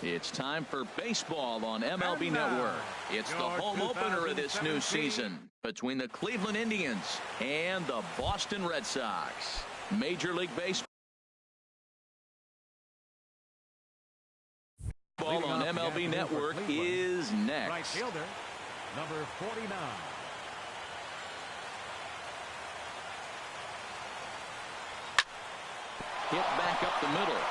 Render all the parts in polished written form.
It's time for baseball on MLB Network. It's the home opener of this new season between the Cleveland Indians and the Boston Red Sox. Major League Baseball on MLB Network is next. Right fielder, number 49. Hit back up the middle.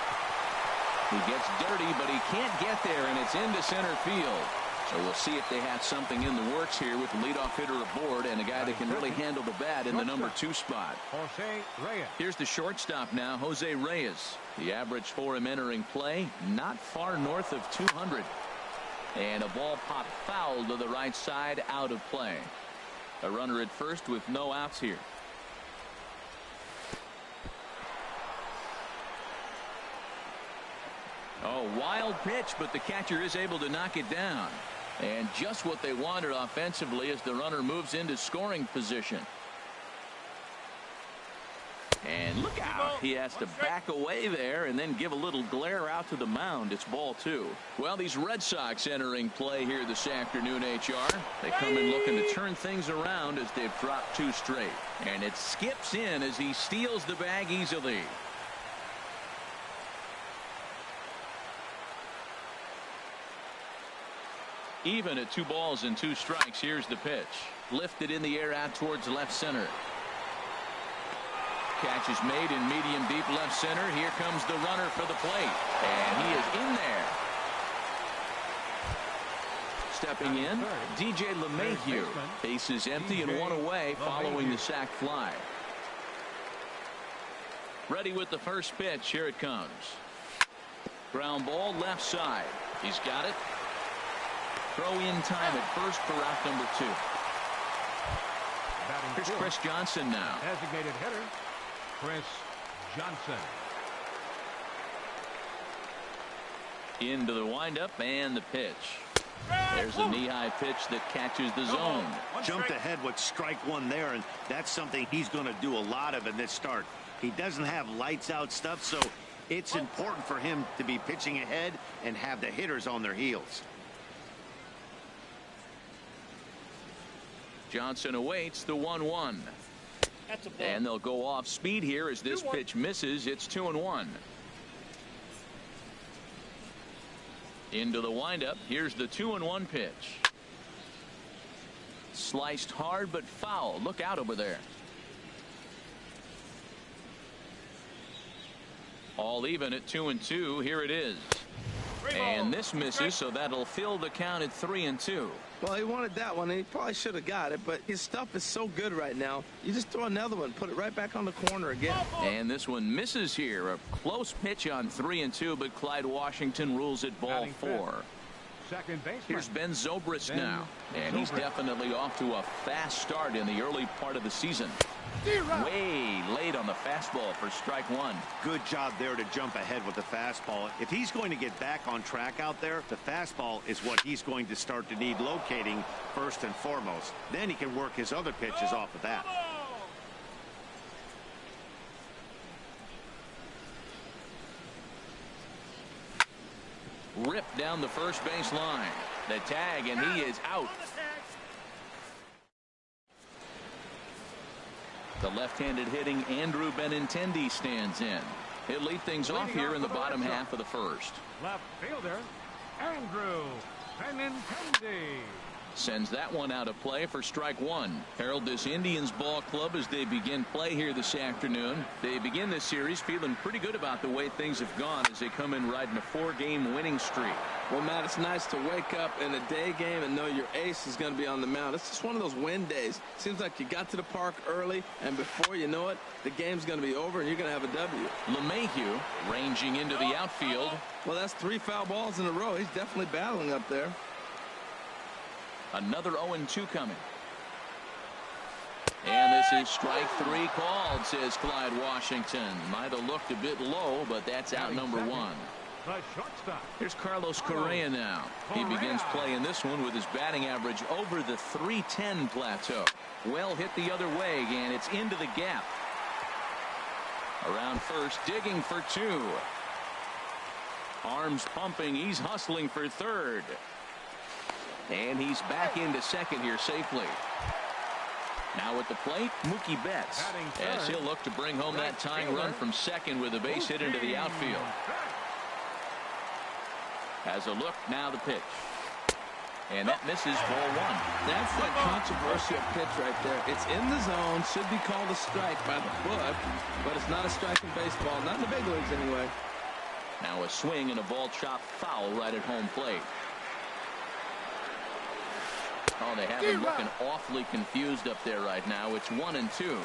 He gets dirty, but he can't get there, and it's into center field. So we'll see if they have something in the works here with the leadoff hitter aboard and a guy that can really handle the bat in the number 2 spot. Jose Reyes. Here's the shortstop now, Jose Reyes. The average for him entering play, not far north of 200. And a ball popped foul to the right side, out of play. A runner at first with no outs here. Oh, wild pitch, but the catcher is able to knock it down. And just what they wanted offensively as the runner moves into scoring position. And look out. He has to back away there and then give a little glare out to the mound. It's ball 2. Well, these Red Sox entering play here this afternoon, HR. They come in looking to turn things around as they've dropped 2 straight. And it skips in as he steals the bag easily. Even at 2 balls and 2 strikes. Here's the pitch. Lifted in the air out towards left center. Catch is made in medium deep left center. Here comes the runner for the plate. And he is in there. Stepping in, DJ LeMahieu. Base is empty and 1 away following the sac fly. Ready with the first pitch. Here it comes. Ground ball left side. He's got it. Throw in time at first for out number 2. Here's Chris Johnson now. Designated hitter, Chris Johnson. Into the windup and the pitch. There's a knee-high pitch that catches the zone. Jumped ahead with strike 1 there, and that's something he's going to do a lot of in this start. He doesn't have lights out stuff, so it's important for him to be pitching ahead and have the hitters on their heels. Johnson awaits the 1-1. And they'll go off speed here as this pitch misses. It's 2-1. Into the windup. Here's the 2-1 pitch. Sliced hard but foul. Look out over there. All even at 2-2. Here it is. And this misses, so that'll fill the count at 3-2. Well, he wanted that one, and he probably should have got it, but his stuff is so good right now. You just throw another one, put it right back on the corner again. And this one misses here. A close pitch on 3-2, but Clyde Washington rules it ball 4. Second baseman. Here's Ben Zobrist now, and he's definitely off to a fast start in the early part of the season. Way late on the fastball for strike 1. Good job there to jump ahead with the fastball. If he's going to get back on track out there, the fastball is what he's going to start to need locating first and foremost. Then he can work his other pitches off of that. Ripped down the first base line. The tag, and he is out. The left-handed hitting Andrew Benintendi stands in. He'll lead things off here in the bottom half of the first. Left fielder, Andrew Benintendi. Sends that one out of play for strike 1. Herald this Indians ball club as they begin play here this afternoon. They begin this series feeling pretty good about the way things have gone as they come in riding a 4-game winning streak. Well, Matt, it's nice to wake up in a day game and know your ace is going to be on the mound. It's just one of those win days. Seems like you got to the park early, and before you know it, the game's going to be over and you're going to have a W. LeMahieu ranging into the outfield. Well, that's 3 foul balls in a row. He's definitely battling up there. Another 0-2 coming. And this is strike 3 called, says Clyde Washington. Might have looked a bit low, but that's out number 1. Here's Carlos Correa now. He begins playing this one with his batting average over the .310 plateau. Well hit the other way, and it's into the gap. Around first, digging for 2. Arms pumping. He's hustling for third. And he's back into second here safely. Now at the plate, Mookie Betts, as he'll look to bring home that tying run from second with a base hit into the outfield. As a look, now the pitch. And that misses ball one. That's that controversial pitch right there. It's in the zone, should be called a strike by the book, but it's not a strike in baseball, not in the big leagues anyway. Now a swing and a ball chopped foul right at home plate. Oh, they have him looking awfully confused up there right now. It's 1-2.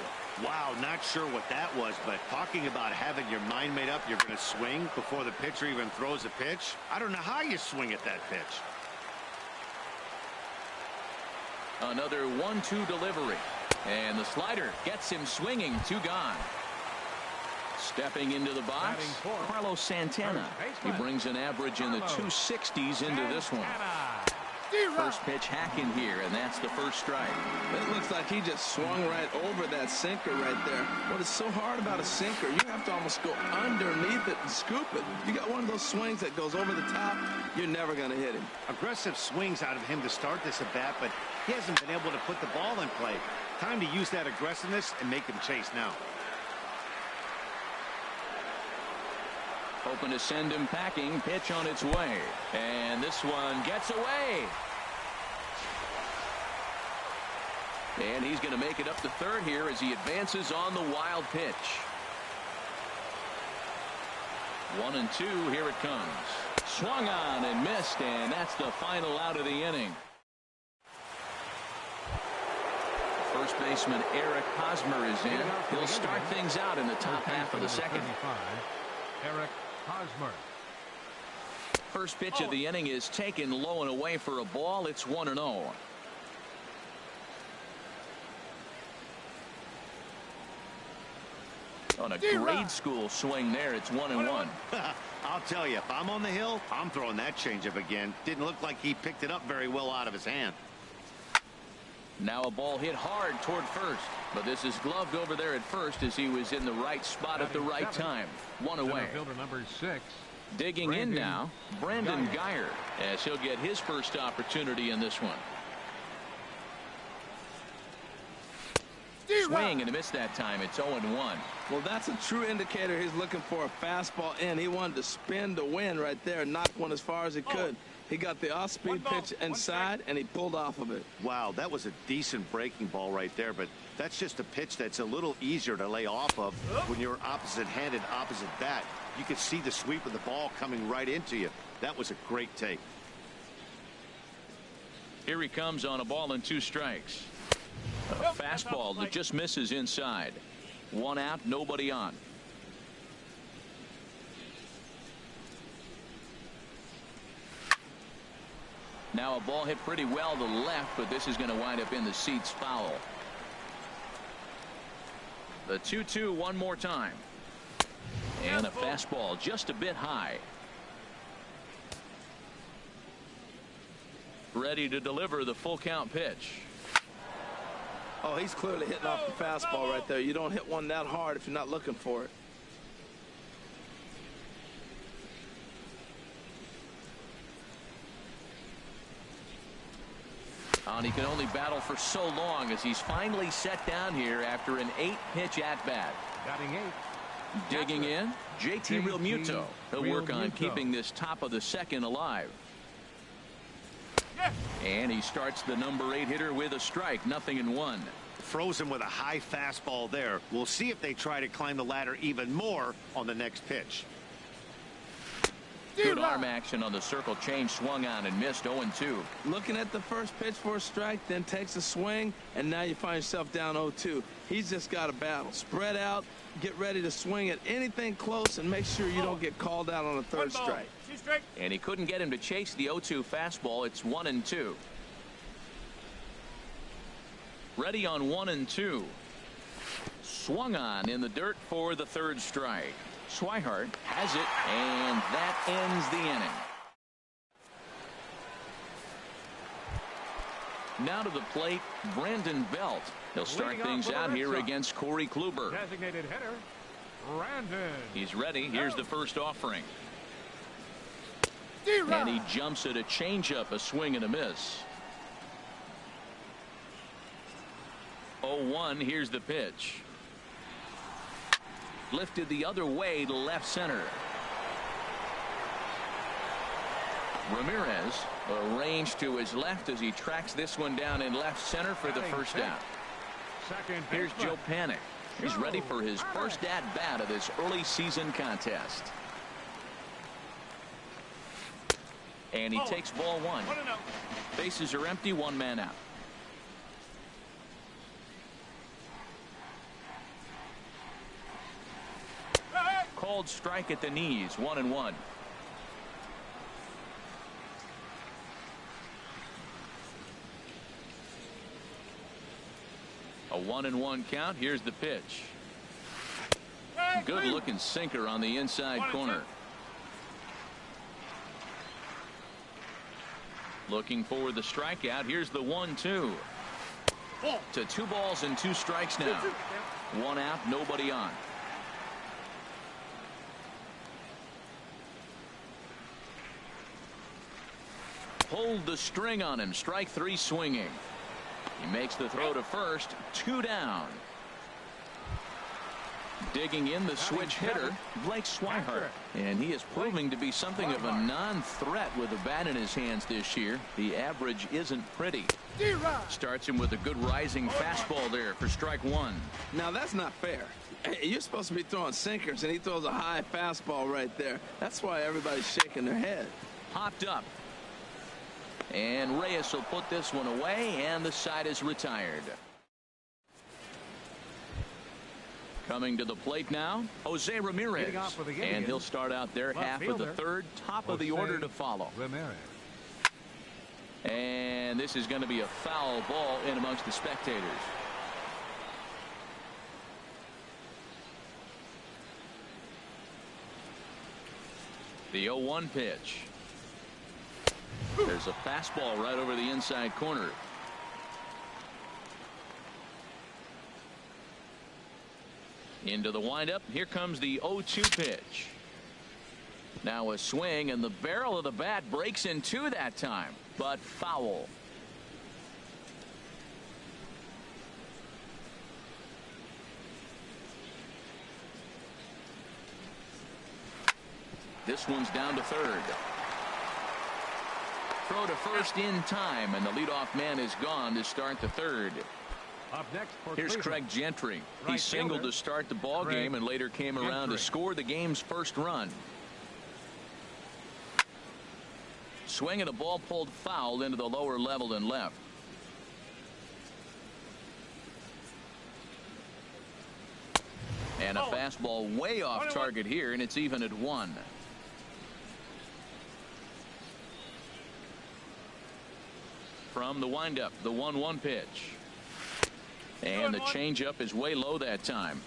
Wow, not sure what that was, but talking about having your mind made up, you're going to swing before the pitcher even throws a pitch. I don't know how you swing at that pitch. Another 1-2 delivery. And the slider gets him swinging. 2 gone. Stepping into the box, Carlos Santana. He brings an average in the 260s into this one. First pitch hacking here, and that's the first strike. It looks like he just swung right over that sinker right there. What is so hard about a sinker, you have to almost go underneath it and scoop it. You got one of those swings that goes over the top, you're never going to hit him. Aggressive swings out of him to start this at bat, but he hasn't been able to put the ball in play. Time to use that aggressiveness and make him chase now. Hoping to send him packing. Pitch on its way. And this one gets away. And he's going to make it up to third here as he advances on the wild pitch. 1-2. Here it comes. Swung on and missed, and that's the final out of the inning. First baseman Eric Hosmer is in. He'll start things out in the top half of the second. Eric Hosmer. First pitch of the inning is taken low and away for a ball. It's 1-0. On a grade school swing there, it's 1-1. I'll tell you, if I'm on the hill, I'm throwing that changeup again. Didn't look like he picked it up very well out of his hand. Now a ball hit hard toward first, but this is gloved over there at first as he was in the right spot at the right time. 1 away. Fielder number 6. Digging in now, Brandon Guyer, as he'll get his first opportunity in this one. Swing and a miss that time. It's 0-1. Well, that's a true indicator he's looking for a fastball in. He wanted to spin to win right there, knock one as far as he could. He got the off-speed pitch inside, and he pulled off of it. Wow, that was a decent breaking ball right there, but that's just a pitch that's a little easier to lay off of when you're opposite-handed, opposite bat. You could see the sweep of the ball coming right into you. That was a great take. Here he comes on a ball and 2 strikes. A fastball that just misses inside. 1 out, nobody on. Now a ball hit pretty well to the left, but this is going to wind up in the seats foul. The 2-2 one more time. And a fastball just a bit high. Ready to deliver the full count pitch. Oh, he's clearly hitting off the fastball right there. You don't hit one that hard if you're not looking for it. And he can only battle for so long as he's finally set down here after an 8-pitch at-bat. Batting 8. Digging in, JT Realmuto. He'll work on keeping this top of the second alive. And he starts the number 8 hitter with a strike. 0-1. Froze him with a high fastball there. We'll see if they try to climb the ladder even more on the next pitch. Good arm action on the circle change. Swung on and missed. 0-2. Looking at the first pitch for a strike, then takes a swing, and now you find yourself down 0-2. He's just got a battle. Spread out, get ready to swing at anything close, and make sure you don't get called out on a third strike. And he couldn't get him to chase the 0-2 fastball. It's 1-2. Ready on 1-2. Swung on in the dirt for the third strike. Swihart has it, and that ends the inning. Now to the plate, Brandon Belt. He'll start things out here against Corey Kluber. Designated hitter, Brandon. He's ready. Here's the first offering. And he jumps at a changeup, a swing and a miss. 0-1. Here's the pitch. Lifted the other way to left center. Ramirez arranged to his left as he tracks this one down in left center for the first down. Here's Joe Panik. He's ready for his first at-bat of this early season contest. And he takes ball one. Bases are empty, one man out. Called strike at the knees, 1-1. A 1-1 count. Here's the pitch. Good looking sinker on the inside corner. Looking for the strikeout. Here's the 1-2. To 2 balls and 2 strikes now. 1 out, nobody on. Pulled the string on him. Strike 3 swinging. He makes the throw to first. 2 down. Digging in the switch hitter, Blake Swihart. And he is proving to be something of a non-threat with a bat in his hands this year. The average isn't pretty. Starts him with a good rising fastball there for strike 1. Now that's not fair. You're supposed to be throwing sinkers, and he throws a high fastball right there. That's why everybody's shaking their head. Popped up. And Reyes will put this one away, and the side is retired. Coming to the plate now, Jose Ramirez. And he'll start out there half of the third, top of the order to follow. And this is going to be a foul ball in amongst the spectators. The 0-1 pitch. There's a fastball right over the inside corner. Into the windup. Here comes the 0-2 pitch. Now a swing, and the barrel of the bat breaks in 2 that time, but foul. This one's down to third. Throw to first in time, and the leadoff man is gone to start the third. Up next for Here's Cleveland. Craig Gentry. He singled to start the ball game and later came around to score the game's first run. Swing and a ball pulled foul into the lower level and left. And a fastball way off target here, and it's even at 1. From the windup, the 1-1 pitch. And the changeup is way low that time.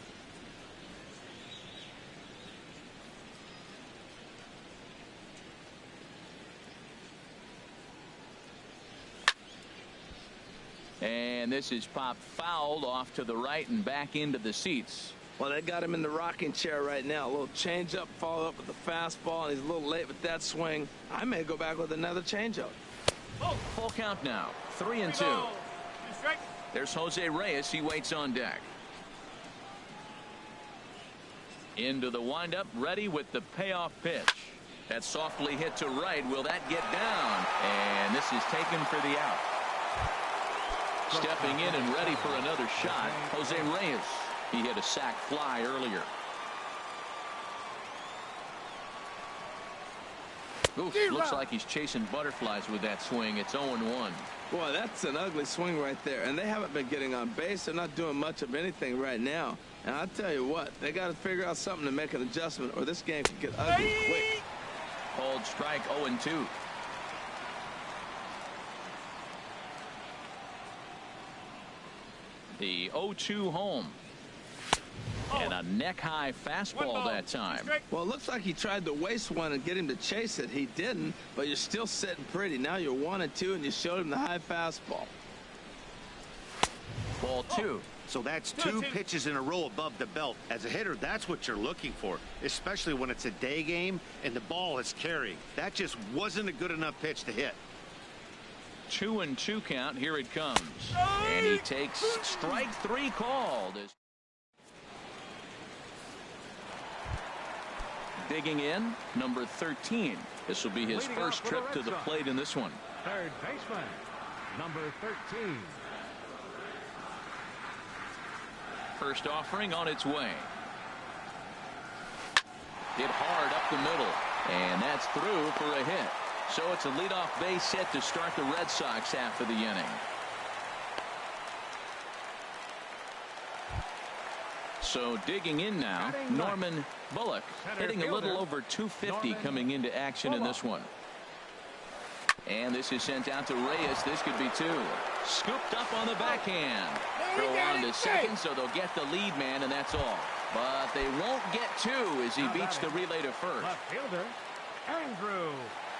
And this is popped fouled off to the right and back into the seats. Well, they got him in the rocking chair right now. A little changeup, followed up with the fastball, and he's a little late with that swing. I may go back with another changeup. Full count now. 3-2. There's Jose Reyes. He waits on deck. Into the windup, ready with the payoff pitch. That's softly hit to right. Will that get down? And this is taken for the out. Stepping in and ready for another shot, Jose Reyes. He hit a sac fly earlier. Oof, looks like he's chasing butterflies with that swing. It's 0-1. Boy, that's an ugly swing right there. And they haven't been getting on base. They're not doing much of anything right now. And I'll tell you what, they got to figure out something to make an adjustment, or this game could get ugly quick. Called strike, 0-2. The 0-2 home. And a neck-high fastball that time. Well, it looks like he tried to waste one and get him to chase it. He didn't, but you're still sitting pretty. Now you're 1-2, and you showed him the high fastball. Ball 2. So that's 2 pitches in a row above the belt. As a hitter, that's what you're looking for, especially when it's a day game and the ball is carrying. That just wasn't a good enough pitch to hit. 2-2 count. Here it comes. And he takes strike 3 called. Digging in, number 13. This will be his first trip to the plate in this one. Third baseman, number 13. First offering on its way. Hit hard up the middle. And that's through for a hit. So it's a leadoff base hit to start the Red Sox half of the inning. So digging in now, Norman Bullock hitting a little over 250 coming into action in this one. And this is sent out to Reyes. This could be 2. Scooped up on the backhand. Throw on to second, so they'll get the lead man, and that's all. But they won't get 2 as he beats the relay to first. Left fielder, Andrew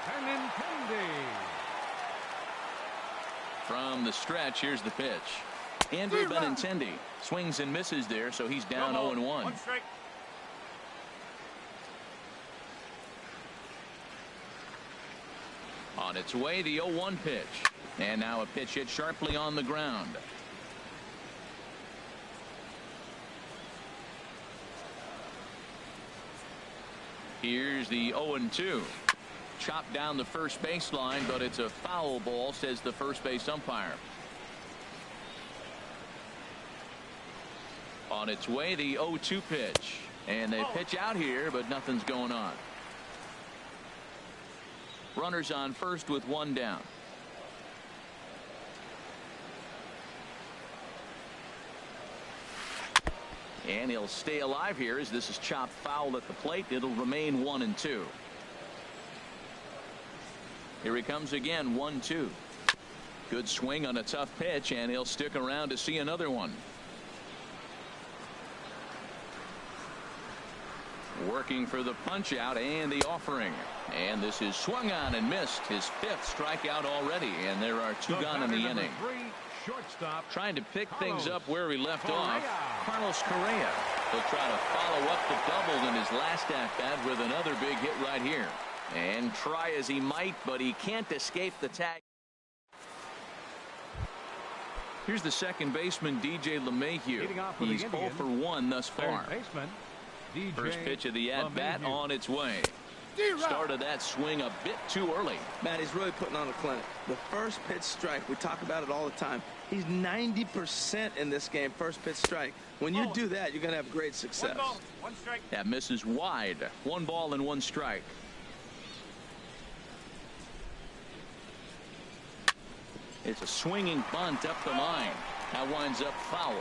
Benintendi. From the stretch, here's the pitch. Andrew Benintendi swings and misses there, so he's down 0-1. On its way, the 0-1 pitch. And now a pitch hit sharply on the ground. Here's the 0-2. Chopped down the first baseline, but it's a foul ball, says the first base umpire. On its way, the 0-2 pitch. And they pitch out here, but nothing's going on. Runners on first with 1 down. And he'll stay alive here as this is chopped foul at the plate. It'll remain 1-2. Here he comes again, 1-2. Good swing on a tough pitch, and he'll stick around to see another one. Working for the punch out and the offering. And this is swung on and missed. His 5th strikeout already, and there are 2 gone in the inning. Shortstop. Trying to pick things up where he left off. Carlos Correa. He'll try to follow up the double in his last at-bat with another big hit right here. And try as he might, but he can't escape the tag. Here's the second baseman, DJ LeMahieu. He's 0 for 1 thus far. Third baseman, DJ First pitch of the at-bat LeMahieu. on its way. Started that swing a bit too early. Matt, he's really putting on a clinic. The first pitch strike, we talk about it all the time. He's 90% in this game, first pitch strike. When you do that, you're going to have great success. 1 ball, 1 strike. That misses wide. 1 ball and 1 strike. It's a swinging bunt up the line. That winds up foul.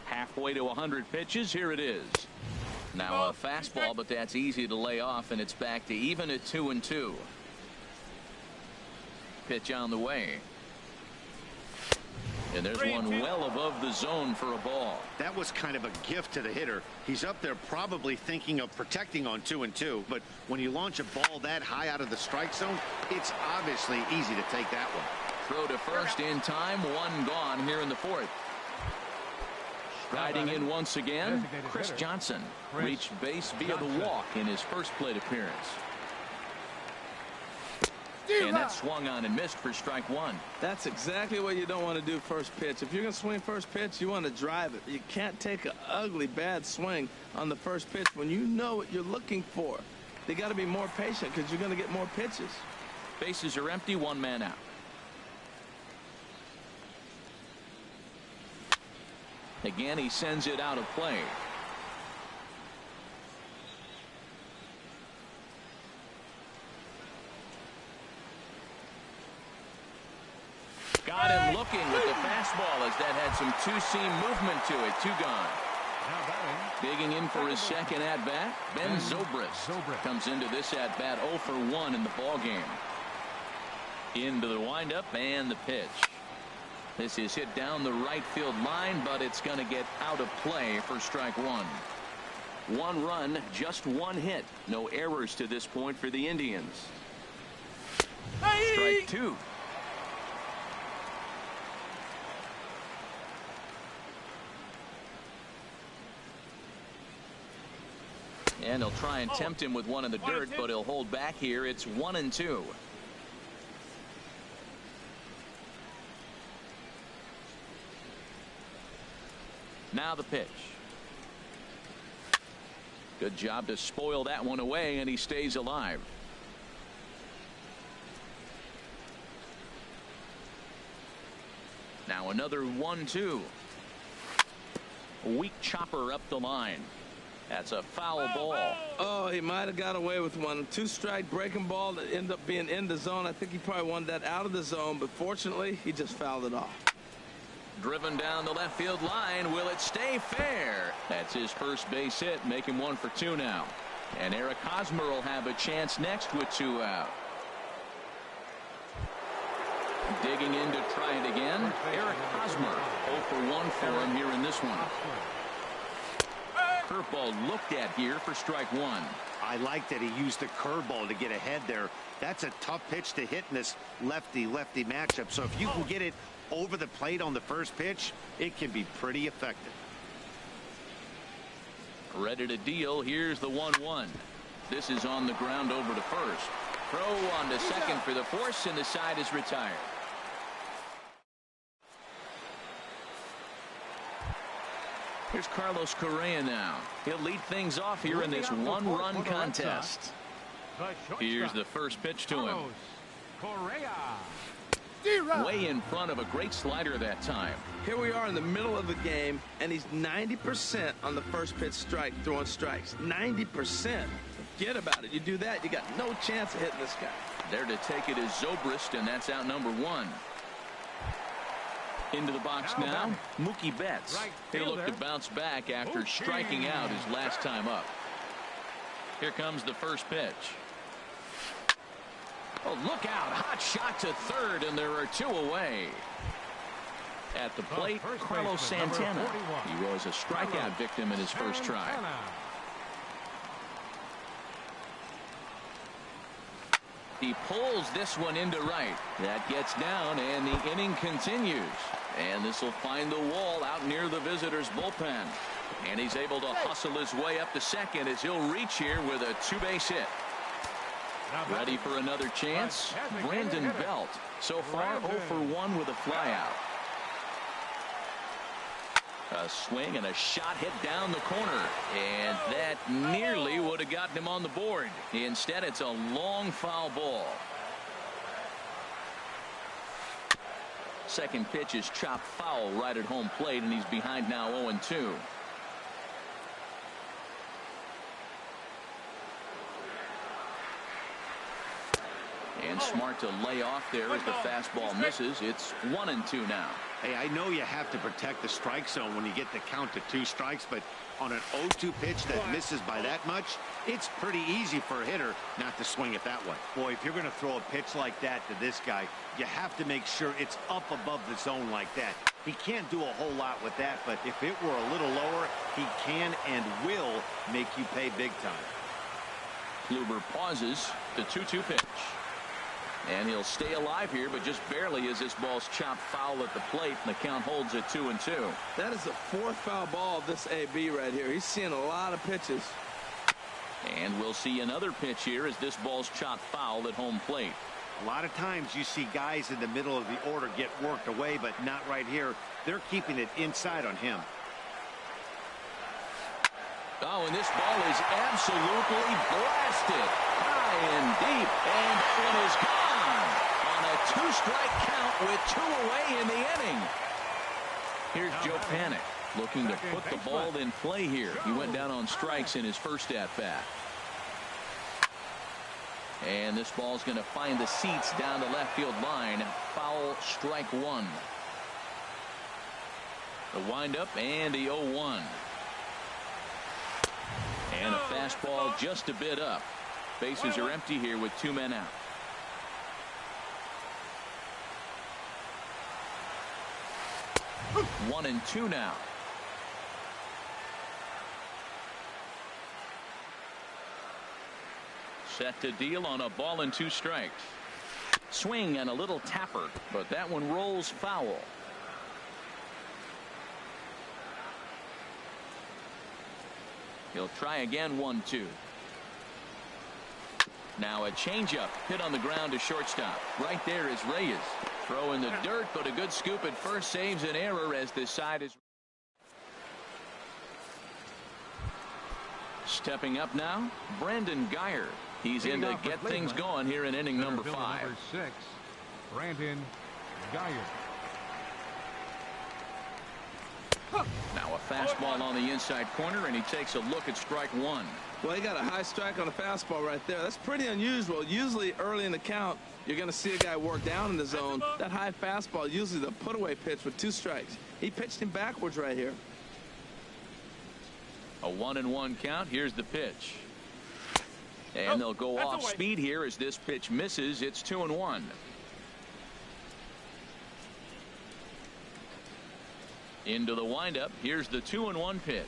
Halfway to 100 pitches. Here it is. Now a fastball, but that's easy to lay off, and it's back to even at 2-2. Pitch on the way. And there's one well above the zone for a ball. That was kind of a gift to the hitter. He's up there probably thinking of protecting on 2-2, but when you launch a ball that high out of the strike zone, it's obviously easy to take that one. Throw to first in time. 1 gone here in the 4th. Riding in once again, Chris Johnson reached base via the walk in his first plate appearance. And that swung on and missed for strike 1. That's exactly what you don't want to do first pitch. If you're going to swing first pitch, you want to drive it. You can't take an ugly, bad swing on the first pitch when you know what you're looking for. They got to be more patient because you're going to get more pitches. Bases are empty, 1 man out. Again, he sends it out of play. Got him looking with the fastball as that had some two-seam movement to it. 2 gone. Digging in for his second at-bat, Ben Zobrist comes into this at-bat 0 for 1 in the ballgame. Into the windup and the pitch. This is hit down the right field line, but it's going to get out of play for strike 1. 1 run, just 1 hit. No errors to this point for the Indians. Strike 2. And he'll try and tempt him with one in the dirt, but he'll hold back here. It's 1-2. Now the pitch. Good job to spoil that one away, and he stays alive. Now another 1-2. A weak chopper up the line. That's a foul ball. Oh, he might have got away with one. 2-strike breaking ball that ended up being in the zone. I think he probably wanted that out of the zone, but fortunately, he just fouled it off. Driven down the left field line. Will it stay fair? That's his first base hit. Make him 1 for 2 now. And Eric Hosmer will have a chance next with 2 out. Digging in to try it again. Eric Hosmer 0 for 1 for him here in this one. Curveball looked at here for strike 1. I like that he used the curveball to get ahead there. That's a tough pitch to hit in this lefty-lefty matchup. So if you can get it over the plate on the first pitch, it can be pretty effective. Ready to deal. Here's the 1-1. This is on the ground over to first. Throw on to second for the force, and the side is retired. Here's Carlos Correa now. He'll lead things off here in this one-run contest. Here's the first pitch to him. Way in front of a great slider that time. Here we are in the middle of the game, and he's 90% on the first pitch strike, throwing strikes. 90%. Forget about it. You do that, you got no chance of hitting this guy. There to take it is Zobrist, and that's out number 1. Into the box now, Mookie Betts. He'll look to bounce back after striking out his last time up. Here comes the first pitch. Oh, look out. Hot shot to third, and there are 2 away. At the plate, Carlos Santana. He was a strikeout victim in his first try. He pulls this one into right. That gets down, and the inning continues. And this will find the wall out near the visitors' bullpen. And he's able to hustle his way up to second as he'll reach here with a 2-base hit. Ready for another chance? Brandon Belt. So far 0 for 1 with a flyout. A swing and a shot hit down the corner, and that nearly would have gotten him on the board. Instead, it's a long foul ball. Second pitch is chopped foul right at home plate, and he's behind now 0-2. And smart to lay off there as the fastball misses. It's 1-2 now. Hey, I know you have to protect the strike zone when you get the count to 2 strikes, but on an 0-2 pitch that misses by that much, it's pretty easy for a hitter not to swing it that way. Boy, if you're going to throw a pitch like that to this guy, you have to make sure it's up above the zone like that. He can't do a whole lot with that, but if it were a little lower, he can and will make you pay big time. Kluber pauses. The 2-2 pitch. And he'll stay alive here, but just barely as this ball's chopped foul at the plate, and the count holds at 2-2. That is the 4th foul ball of this AB right here. He's seeing a lot of pitches. And we'll see another pitch here as this ball's chopped foul at home plate. A lot of times you see guys in the middle of the order get worked away, but not right here. They're keeping it inside on him. Oh, and this ball is absolutely blasted. High and deep, and it is gone on a 2-strike count with 2 away in the inning. Here's Joe Panik looking to put the ball in play here. He went down on strikes in his first at-bat. And this ball's going to find the seats down the left field line. Foul, strike 1. The windup and the 0-1. And a fastball just a bit up. Bases are empty here with 2 men out. One and 2 now. Set to deal on a ball and 2 strikes. Swing and a little tapper, but that one rolls foul. He'll try again, 1-2. Now a changeup hit on the ground to shortstop. Right there is Reyes. Throw in the dirt, but a good scoop at first saves an error as this side is. Stepping up now, Brandon Guyer. He's in to get things going here in inning number 5. Number 6, Brandon Guyer. Now a fastball on the inside corner, and he takes a look at strike 1. Well, he got a high strike on the fastball right there. That's pretty unusual. Usually early in the count, you're going to see a guy work down in the zone. That high fastball, usually the put-away pitch with 2 strikes. He pitched him backwards right here. A 1-1 count. Here's the pitch. And they'll go off speed here as this pitch misses. It's 2-1. Into the windup. Here's the 2-1 pitch.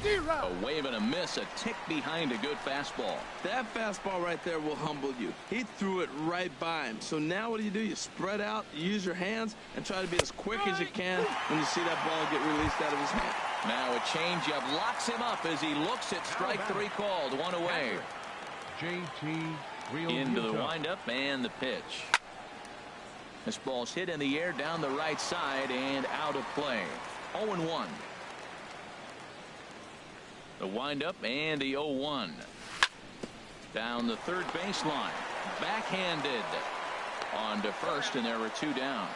A wave and a miss, a tick behind a good fastball. That fastball right there will humble you. He threw it right by him. So now what do? You spread out, you use your hands, and try to be as quick as you can when you see that ball get released out of his hand. Now a changeup locks him up as he looks at strike 3 called. 1 away. JT Into the windup and the pitch. This ball's hit in the air down the right side and out of play. 0-1. The windup and the 0-1. Down the third baseline. Backhanded. On to first, and there were 2 down.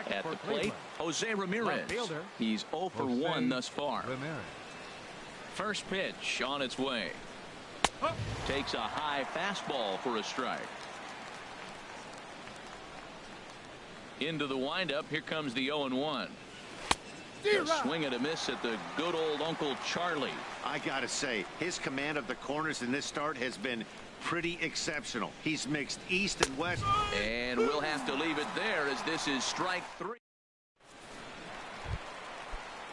At the plate, Jose Ramirez. He's 0 for 1 thus far. First pitch on its way. Takes a high fastball for a strike. Into the windup. Here comes the 0-1. A swing and a miss at the good old Uncle Charlie. I gotta say, his command of the corners in this start has been pretty exceptional. He's mixed east and west. And we'll have to leave it there as this is strike 3.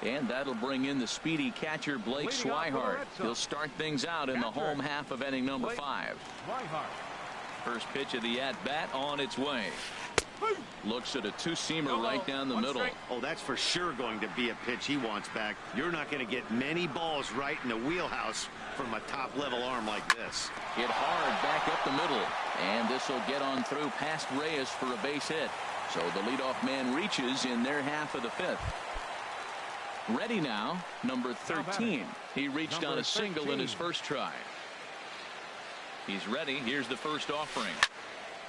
And that'll bring in the speedy catcher Blake Swihart. He'll start things out in the home half of inning number 5. First pitch of the at-bat on its way. Looks at a 2-seamer right down the middle. Oh, that's for sure going to be a pitch he wants back. You're not going to get many balls right in the wheelhouse from a top-level arm like this. Hit hard back up the middle. And this will get on through past Reyes for a base hit. So the leadoff man reaches in their half of the 5th. Ready now, number 13. He reached on a single in his first try. He's ready. Here's the first offering.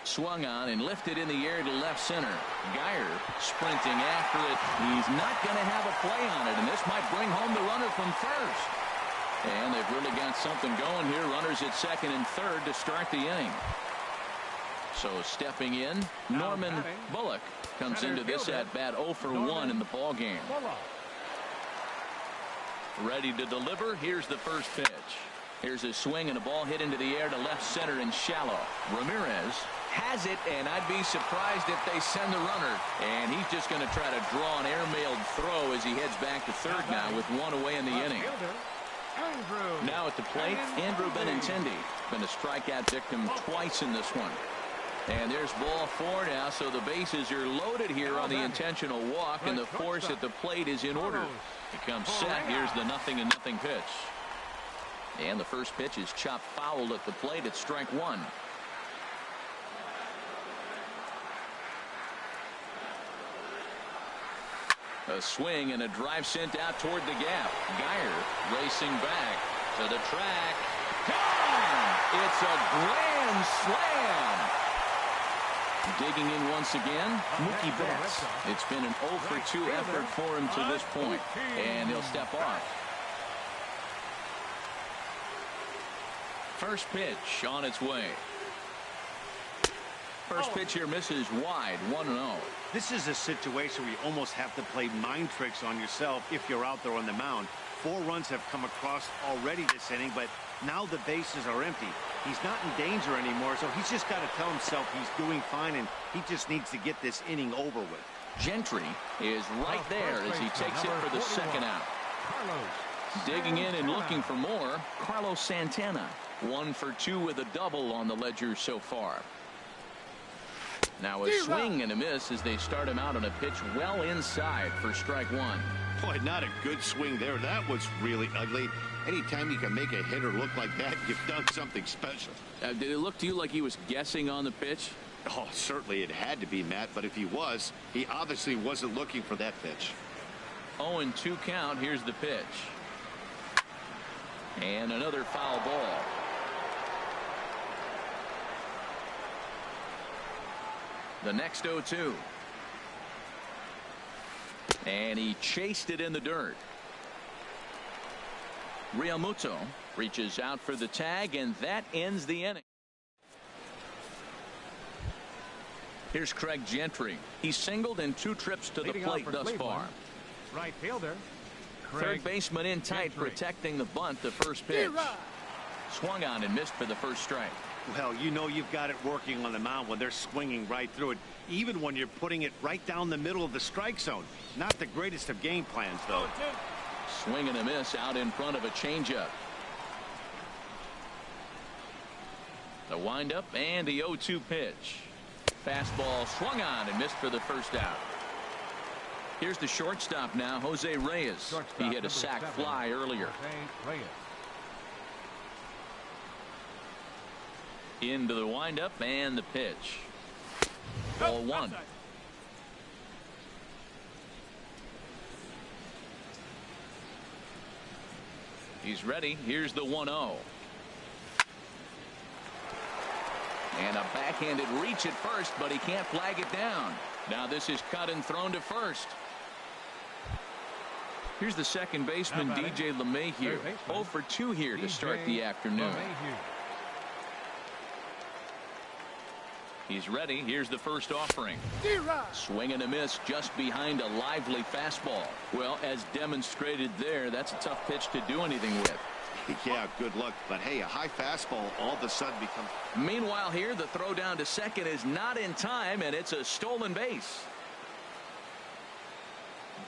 Swung on and lifted in the air to left center. Guyer sprinting after it. He's not going to have a play on it, and this might bring home the runner from first. And they've really got something going here. Runners at second and third to start the inning. So stepping in, Norman Bullock comes into this at bat 0 for 1 in the ball game. Ready to deliver. Here's the first pitch. Here's a swing and a ball hit into the air to left center and shallow. Ramirez has it, and I'd be surprised if they send the runner. And he's just going to try to draw an airmailed throw as he heads back to third now with 1 away in the inning. Now at the plate, Andrew Benintendi. Been a strikeout victim twice in this one. And there's ball 4 now, so the bases are loaded here on the intentional walk, and the force at the plate is in order. He comes set. Here's the 0-0 pitch. And the first pitch is chopped foul at the plate. It's strike 1. A swing and a drive sent out toward the gap. Guyer racing back to the track. Gone! It's a grand slam. Digging in once again, Mookie Betts. It's been an 0 for 2 effort for him to this point, and he'll step off. First pitch on its way. First pitch here misses wide, 1-0. This is a situation where you almost have to play mind tricks on yourself if you're out there on the mound. 4 runs have come across already this inning, but now the bases are empty. He's not in danger anymore, so he's just got to tell himself he's doing fine, and he just needs to get this inning over with. Gentry is right there as he takes it for the second out. Digging in and looking for more, Carlos Santana. 1 for 2 with a double on the ledger so far. Now a swing and a miss as they start him out on a pitch well inside for strike 1. Boy, not a good swing there. That was really ugly. Anytime you can make a hitter look like that, you've done something special. Did it look to you like he was guessing on the pitch? Oh, certainly it had to be, Matt, but if he was, he obviously wasn't looking for that pitch. 0-2 count. Here's the pitch. And another foul ball. The next 0-2. And he chased it in the dirt. Realmuto reaches out for the tag, and that ends the inning. Here's Craig Gentry. He's singled in 2 trips to the plate thus far. Right fielder. Third baseman in tight, protecting the bunt. The first pitch. Swung on and missed for the first strike. Well, you know you've got it working on the mound when they're swinging right through it, even when you're putting it right down the middle of the strike zone. Not the greatest of game plans, though. Swing and a miss out in front of a changeup. The windup and the 0-2 pitch. Fastball swung on and missed for the first out. Here's the shortstop now, Jose Reyes. He hit a sac fly earlier. Into the windup and the pitch. Ball 1. He's ready. Here's the 1-0. And a backhanded reach at first, but he can't flag it down. Now this is cut and thrown to first. Here's the second baseman, DJ LeMahieu. 0 for 2 here to start the afternoon. He's ready. Here's the first offering. Swing and a miss just behind a lively fastball. Well, as demonstrated there, that's a tough pitch to do anything with. Yeah, good luck. But hey, a high fastball all of a sudden becomes. Meanwhile here, the throw down to second is not in time, and it's a stolen base.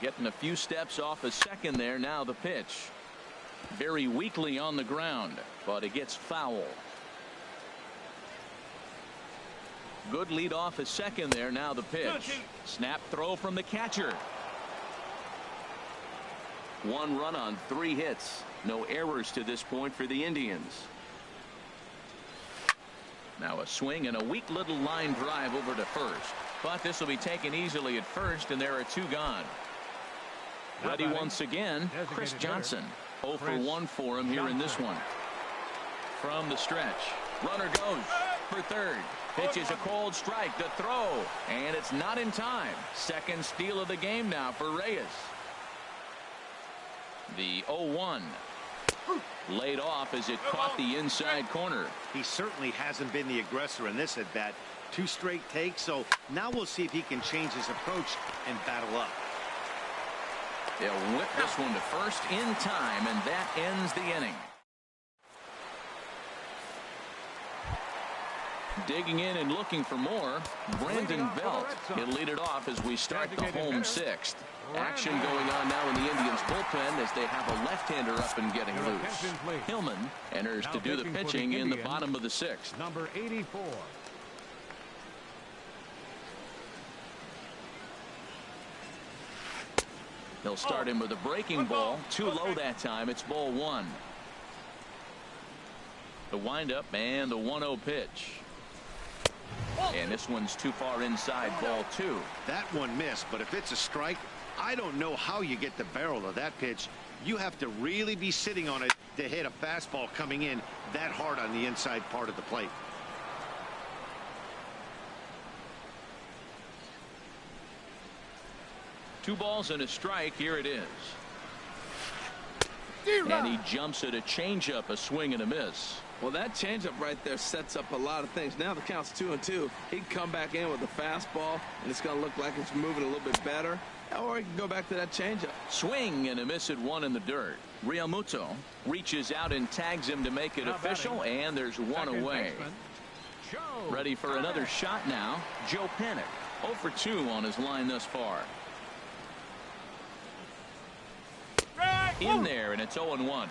Getting a few steps off a second there. Now the pitch. Very weakly on the ground, but it gets foul. Good lead off a second there. Now the pitch. Snap throw from the catcher. 1 run on 3 hits. No errors to this point for the Indians. Now a swing and a weak little line drive over to first. But this will be taken easily at first, and there are 2 gone. Ready once again, Chris Johnson. 0 for 1 for him here in this one. From the stretch. Runner goes for third. Pitch is a cold strike. The throw. And it's not in time. Second steal of the game now for Reyes. The 0-1. Laid off as it caught the inside corner. He certainly hasn't been the aggressor in this at bat. 2 straight takes. So now we'll see if he can change his approach and battle up. They'll whip this one to first in time, and that ends the inning. Digging in and looking for more, Brandon Belt. He'll lead it off as we start the home 6th. Action going on now in the Indians bullpen as they have a left-hander up and getting loose. Hillman enters to do the pitching in the bottom of the 6th. Number 84. He'll start him with a breaking ball. Too low that time. It's ball 1. The windup and the 1-0 pitch. And this one's too far inside, ball 2. That one missed, but if it's a strike, I don't know how you get the barrel of that pitch. You have to really be sitting on it to hit a fastball coming in that hard on the inside part of the plate. Two balls and a strike. Here it is. And he jumps at a changeup, a swing and a miss. Well, that changeup right there sets up a lot of things. Now the count's 2-2. He can come back in with a fastball, and it's going to look like it's moving a little bit better. Or he can go back to that changeup. Swing and a miss at 1 in the dirt. Realmuto reaches out and tags him to make it official, and there's 1 away. Ready for another shot now. Joe Panik. 0 for 2 on his line thus far. In there, and it's 0-1.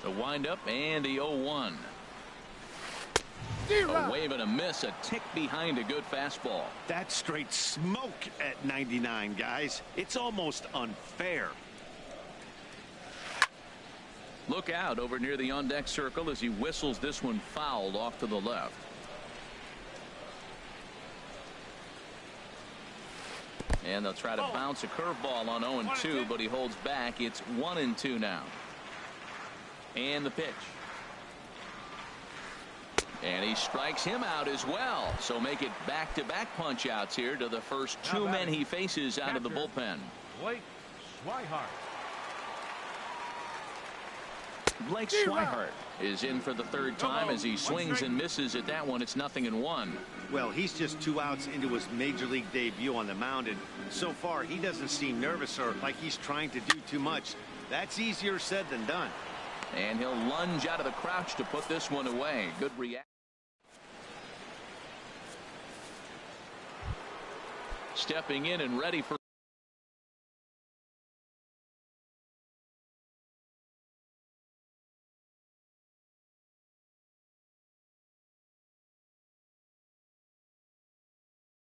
The windup and the 0-1. A wave and a miss, a tick behind a good fastball. That's straight smoke at 99, guys. It's almost unfair. Look out over near the on-deck circle as he whistles this one fouled off to the left. And they'll try to bounce a curveball on 0-2, but he holds back. It's 1-2 now. And the pitch. And he strikes him out as well. So make it back-to-back punch-outs here to the first two men he faces out of the bullpen. Blake Swihart. Blake Swihart is in for the third time as he swings and misses at that one. It's 0-1. Well, he's just 2 outs into his major league debut on the mound, and so far he doesn't seem nervous or like he's trying to do too much. That's easier said than done. And he'll lunge out of the crouch to put this one away. Good reaction. Stepping in and ready for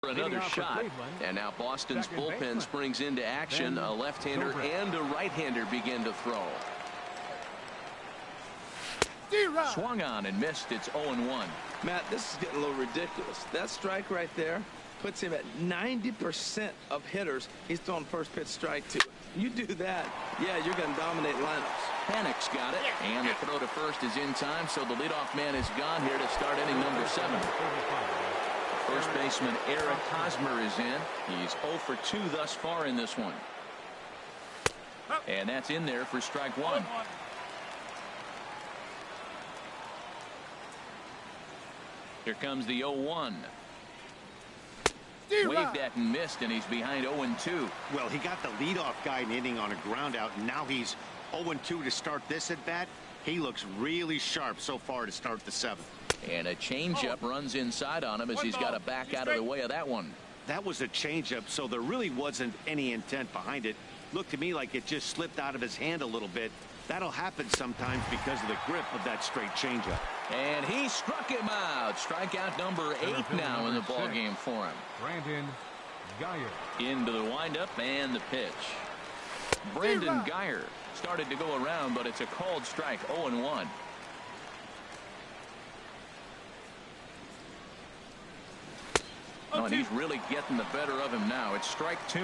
another shot. And now Boston's bullpen springs into action. A left-hander and a right-hander begin to throw. Swung on and missed. It's 0-1. Matt, this is getting a little ridiculous. That strike right there puts him at 90% of hitters he's throwing first pitch strike to. You do that, yeah, you're going to dominate lineups. Panic's got it, and the throw to first is in time, so the leadoff man is gone here to start inning number 7. First baseman Eric Hosmer is in. He's 0 for 2 thus far in this one. And that's in there for strike 1. Here comes the 0-1. Waved at and missed, and he's behind 0-2. Well, he got the leadoff guy in the inning on a ground out, and now he's 0-2 to start this at bat. He looks really sharp so far to start the 7th. And a changeup runs inside on him as he's got to back out of the way of that one. That was a changeup, so there really wasn't any intent behind it. Looked to me like it just slipped out of his hand a little bit. That'll happen sometimes because of the grip of that straight changeup. And he struck him out. Strikeout number 8 now in the ball game for him. Brandon Guyer. Into the windup and the pitch. Brandon Guyer started to go around, but it's a called strike. 0-1. Oh, and he's really getting the better of him now. It's strike 2.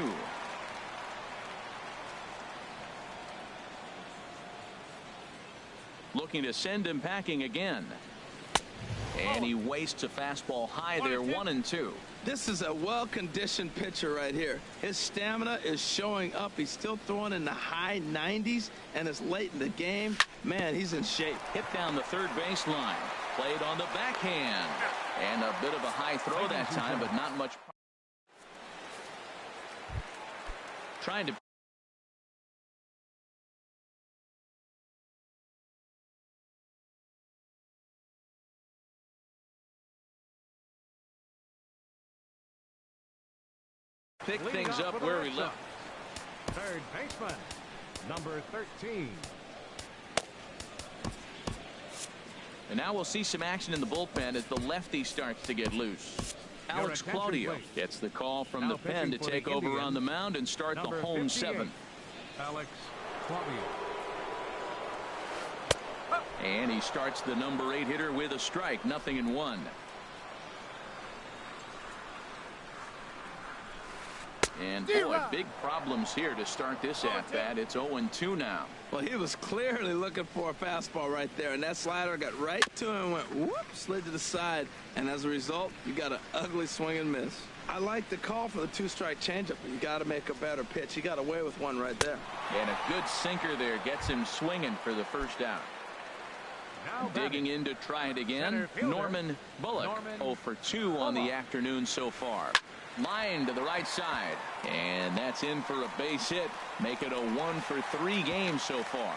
Looking to send him packing again. And he wastes a fastball high there. 1-2. This is a well-conditioned pitcher right here. His stamina is showing up. He's still throwing in the high 90s, and it's late in the game. Man, he's in shape. Hit down the third baseline. Played on the backhand. And a bit of a high throw that time, but not much. Trying to pick things up where he left. Third baseman, number 13. And now we'll see some action in the bullpen as the lefty starts to get loose. Alex Claudio gets the call from the pen to take over on the mound and start the home 7th. Alex Claudio. And he starts the number 8 hitter with a strike. 0-1. And boy, big problems here to start this at bat. It's 0-2 now. Well, he was clearly looking for a fastball right there, and that slider got right to him and went whoop, slid to the side, and as a result, you got an ugly swing and miss. I like the call for the 2-strike changeup, but you got to make a better pitch. He got away with one right there. And a good sinker there gets him swinging for the first out. Digging in to try it again, Norman Bullock. 0 for 2 on the afternoon so far. Line to the right side, and that's in for a base hit. Make it a 1 for 3 game so far.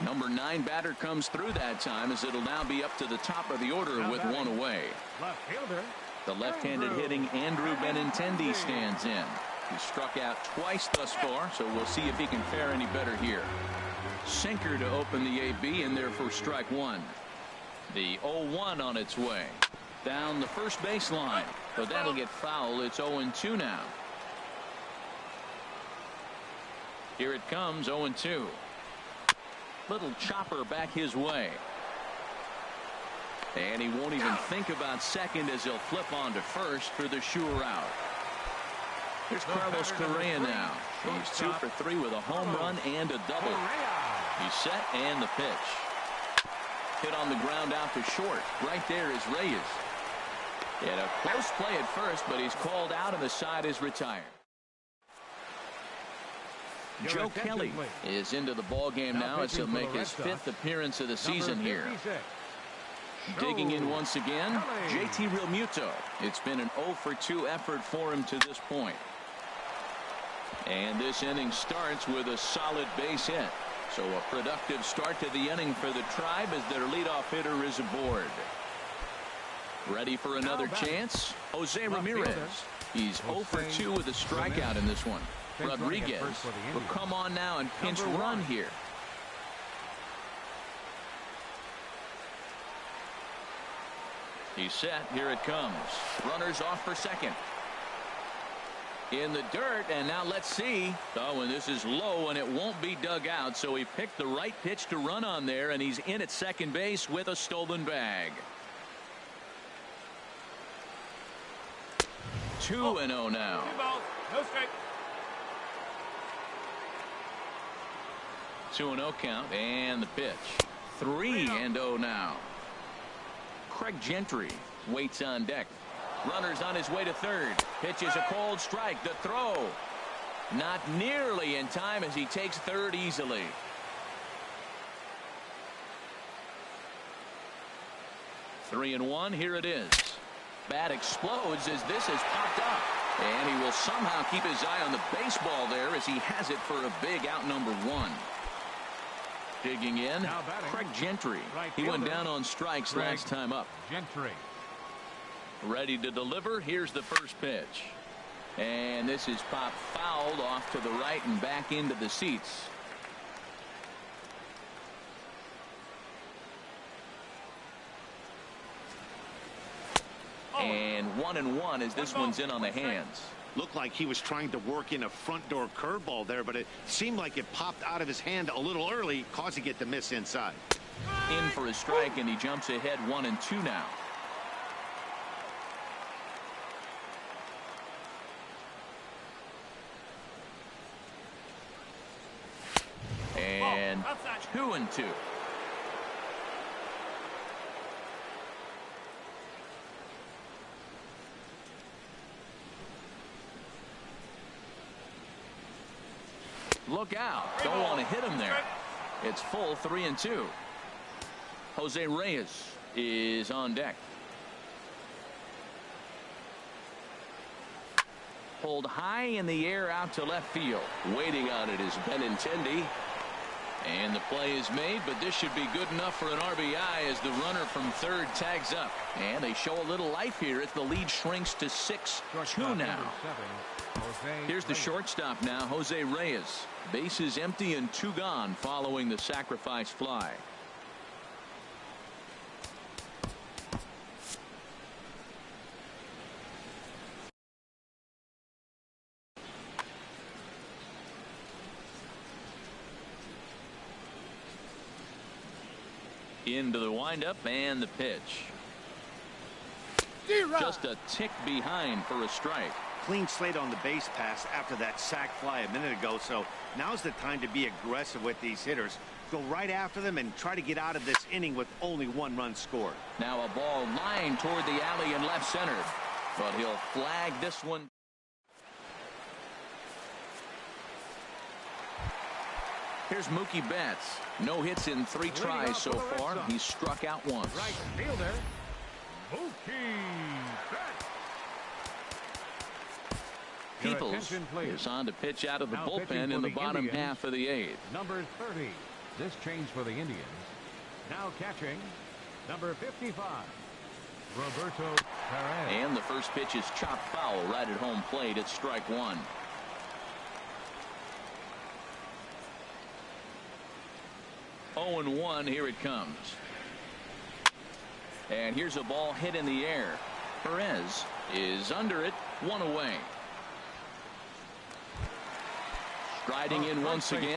Number 9 batter comes through that time as it'll now be up to the top of the order with one away. Left fielder. The left-handed hitting Andrew Benintendi stands in. He struck out twice thus far, so we'll see if he can fare any better here. Sinker to open the AB in there for strike 1. The 0-1 on its way. down the first baseline, but that'll get foul. It's 0-2 now. Here it comes, 0-2. Little chopper back his way. And he won't even think about second as he'll flip on to first for the sure out. Here's Carlos Correa now. He's 2 for 3 with a home run and a double. He's set and the pitch. Hit on the ground out to short. Right there is Reyes. He had a close play at first, but he's called out and the side is retired. Joe Kelly is into the ball game now as he'll make his 5th appearance of the season here. Digging in once again, JT Realmuto. It's been an 0 for 2 effort for him to this point. And this inning starts with a solid base hit. So a productive start to the inning for the Tribe as their leadoff hitter is aboard. Ready for another chance? Jose Ramirez. He's 0 for 2 with a strikeout in this one. Rodriguez will come on now and pinch run here. He's set. Here it comes. Runners off for second. In the dirt, and now let's see. Oh, and this is low, and it won't be dug out, so he picked the right pitch to run on there, and he's in at second base with a stolen bag. 2-0 now. No strike. 2-0 count, and the pitch. 3-0 now. Craig Gentry waits on deck. Runners on his way to third. Pitches a cold strike. The throw not nearly in time as he takes third easily. Three and one. Here it is. Bat explodes as this has popped up. And he will somehow keep his eye on the baseball there as he has it for a big out number 1. Digging in, Craig Gentry. He went down on strikes last time up. Gentry. Ready to deliver. Here's the first pitch. And this is popped fouled off to the right and back into the seats. And 1-1 as this one's in on the hands. Looked like he was trying to work in a front door curveball there, but it seemed like it popped out of his hand a little early, causing it to miss inside. In for a strike, and he jumps ahead 1-2 now. And 2-2. Look out. Don't want to hit him there. It's full 3-2. Jose Reyes is on deck. Pulled high in the air out to left field. Waiting on it is Benintendi. And the play is made, but this should be good enough for an RBI as the runner from third tags up. And they show a little life here as the lead shrinks to 6-2 now. Here's the shortstop now, Jose Reyes. Bases empty and 2 gone following the sacrifice fly. Into the windup and the pitch. Just a tick behind for a strike. Clean slate on the base pass after that sac fly a minute ago, so now's the time to be aggressive with these hitters. Go right after them and try to get out of this inning with only 1 run scored. Now a ball lined toward the alley in left center, but he'll flag this one. Here's Mookie Betts. No hits in 3 tries so far. He's struck out once. Right fielder, Mookie Betts. Peoples is on to pitch out of the bullpen in the bottom half of the 8th. Number 30. This change for the Indians. Now catching, number 55, Roberto Perez. And the first pitch is chopped foul right at home plate. It's strike 1. Oh, 0-1. Here it comes. And here's a ball hit in the air. Perez is under it, 1 away. Striding in once again.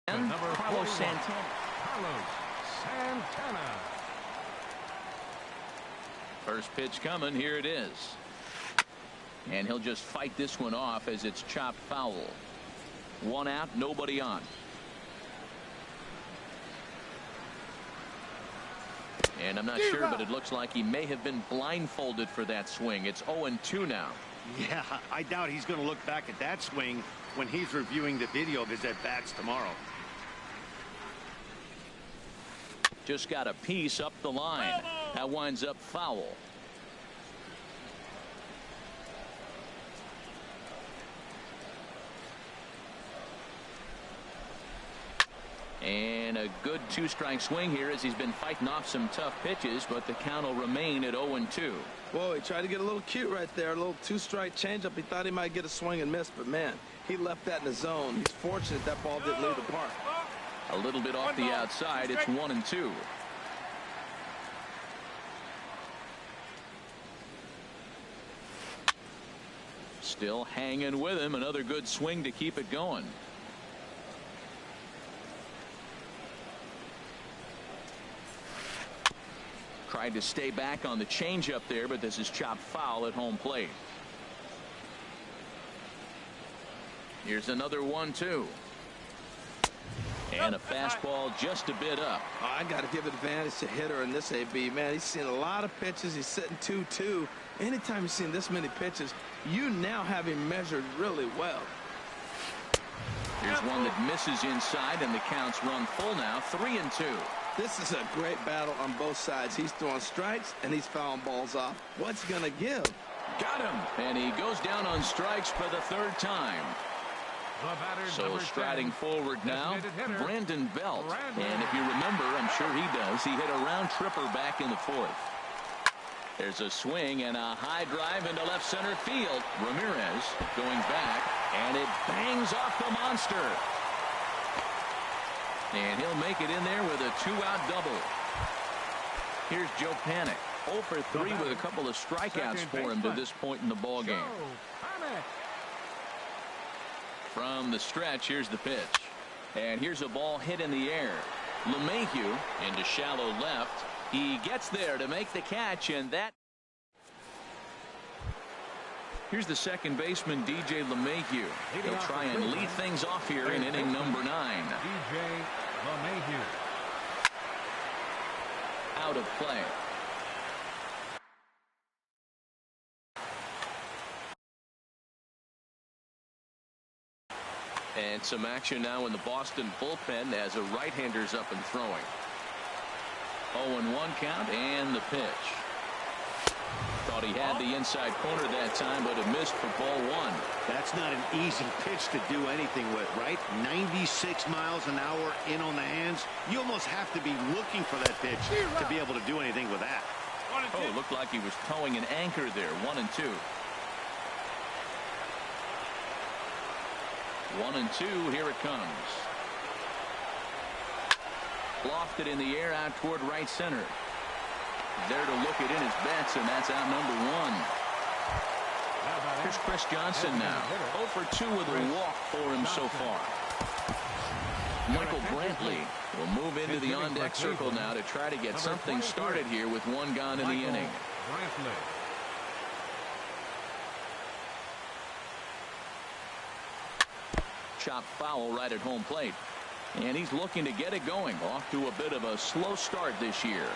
Carlos Santana. Carlos Santana. First pitch coming. Here it is. And he'll just fight this one off as it's chopped foul. 1 out, nobody on. And I'm not sure, but it looks like he may have been blindfolded for that swing. It's 0-2 now. Yeah, I doubt he's going to look back at that swing when he's reviewing the video of his at-bats tomorrow. Just got a piece up the line. That winds up foul. And a good 2-strike swing here as he's been fighting off some tough pitches, but the count will remain at 0-2. Whoa, he tried to get a little cute right there. A little 2-strike changeup. He thought he might get a swing and miss, but man, he left that in the zone. He's fortunate that ball didn't leave the park. A little bit off the outside. It's 1-2. Still hanging with him. Another good swing to keep it going. Tried to stay back on the changeup there, but this is chopped foul at home plate. Here's another 1-2. And a fastball just a bit up. Oh, I got to give advantage to hitter in this AB. Man, he's seen a lot of pitches. He's sitting 2-2. Anytime you've seen this many pitches, you now have him measured really well. Here's one that misses inside, and the count's run full now, 3-2. This is a great battle on both sides. He's throwing strikes, and he's fouling balls off. What's he going to give? Got him. And he goes down on strikes for the 3rd time. So striding forward now, Brandon Belt. And if you remember, I'm sure he does, he hit a round tripper back in the 4th. There's a swing and a high drive into left center field. Ramirez going back, and it bangs off the monster. And he'll make it in there with a 2-out double. Here's Joe Panik. 0 for 3 with a couple of strikeouts for him to this point in the ball game. From the stretch, here's the pitch. And here's a ball hit in the air. LeMahieu into shallow left. He gets there to make the catch, and that. Here's the second baseman, DJ LeMahieu. He'll try and lead things off here in inning number 9. DJ LeMahieu. Out of play. And some action now in the Boston bullpen as a right-hander's up and throwing. 0-1 count and the pitch. Thought he had the inside corner that time, but it missed for ball 1. That's not an easy pitch to do anything with, right? 96 miles an hour in on the hands. You almost have to be looking for that pitch to be able to do anything with that. Oh, looked like he was towing an anchor there. 1-2. 1-2. Here it comes. Lofted in the air out toward right center. There to look it in his bets, and that's out number 1. Here's Chris Johnson now. 0 for 2 with a walk for him so far. Michael Brantley will move into the on-deck circle now to try to get something started here with 1 gone in the inning. Chopped foul right at home plate. And he's looking to get it going. Off to a bit of a slow start this year.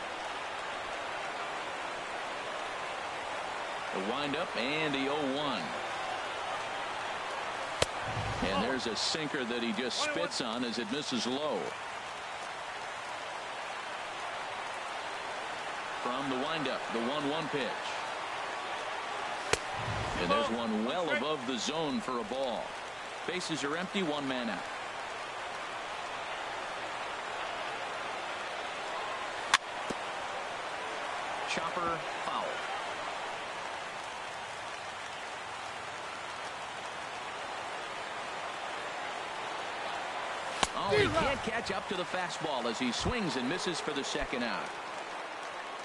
The windup and the 0-1. And there's a sinker that he just spits on as it misses low. From the windup, the 1-1 pitch. And there's one well above the zone for a ball. Bases are empty, 1 man out. Chopper foul. Oh, he can't catch up to the fastball as he swings and misses for the second out.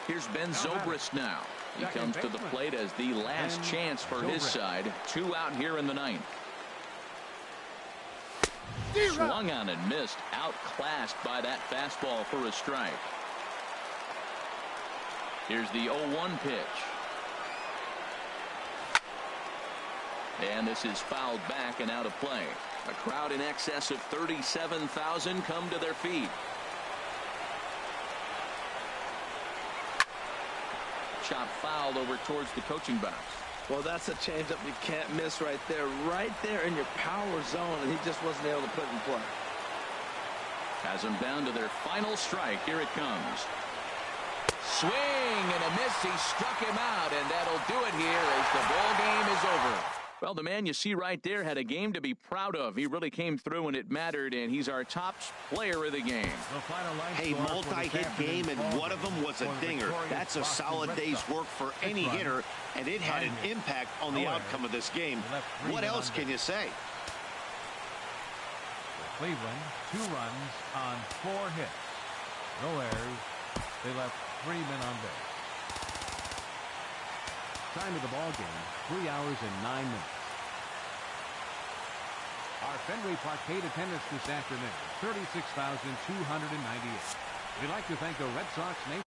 Here's Ben Zobrist now. He comes to the plate as the last chance for his side. 2 out here in the ninth. Swung on and missed. Outclassed by that fastball for a strike. Here's the 0-1 pitch. And this is fouled back and out of play. A crowd in excess of 37,000 come to their feet. Chop fouled over towards the coaching box. Well, that's a changeup you can't miss right there in your power zone, and he just wasn't able to put it in play. Has them down to their final strike. Here it comes. Swing and a miss. He struck him out, and that'll do it here as the ball game is over. Well, the man you see right there had a game to be proud of. He really came through when it mattered, and he's our top player of the game. Hey, multi-hit game, and one of them was a dinger. That's a solid day's work for any hitter, and it had an impact on the outcome of this game. What else can you say? Cleveland, 2 runs on 4 hits. No errors. They left 3 men on base. Time of the ball game, 3 hours and 9 minutes. Our Fenway Parkade attendance this afternoon, 36,298. We'd like to thank the Red Sox Nation.